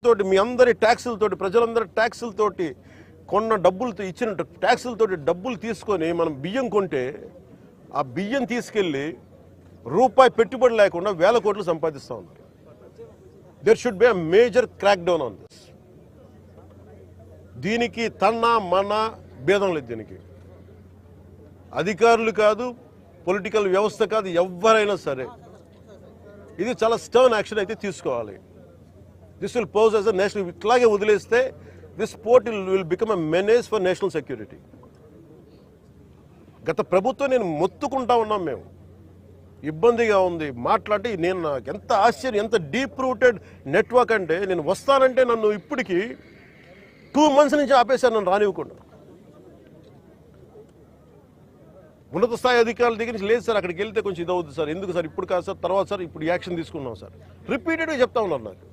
తోటి మీ అందరి ట్యాక్సులతోటి ప్రజలందరి ట్యాక్సులతోటి కొన్న డబ్బులతో ఇచ్చిన ట్యాక్సులతోటి డబ్బులు తీసుకొని మనం బియ్యం కొంటే ఆ బియ్యం తీసుకెళ్ళి రూపాయి పెట్టుబడి లేకుండా వేల కోట్లు సంపాదిస్తూ ఉన్నారు. There should be a major crackdown on this. దీనికి మన భేదం లేదు. దీనికి అధికారులు కాదు, పొలిటికల్ వ్యవస్థ కాదు, ఎవరైనా సరే ఇది చాలా స్టర్న్ యాక్షన్ అయితే తీసుకోవాలి. This will pose as a national. ఇట్లాగే వదిలేస్తే this port will become a menace for national security. గత ప్రభుత్వం నేను మొత్తుకుంటా ఉన్నాం, మేము ఇబ్బందిగా ఉంది మాట్లాడి. నాకు ఎంత ఆశ్చర్యం, ఎంత డీప్ రూటెడ్ నెట్వర్క్ అంటే, నేను వస్తానంటే నన్ను ఇప్పటికీ 2 months నుంచి ఆపేశారు, నన్ను రానివ్వకుండా. ఉన్నత స్థాయి అధికారుల దగ్గర నుంచి లేదు సార్, అక్కడికి వెళ్తే కొంచెం ఇది అవుతుంది సార్, ఎందుకు సార్ ఇప్పుడు కాదు సార్, తర్వాత సార్, ఇప్పుడు యాక్షన్ తీసుకున్నాం సార్, రిపీటెడ్గా చెప్తా ఉన్నారు నాకు.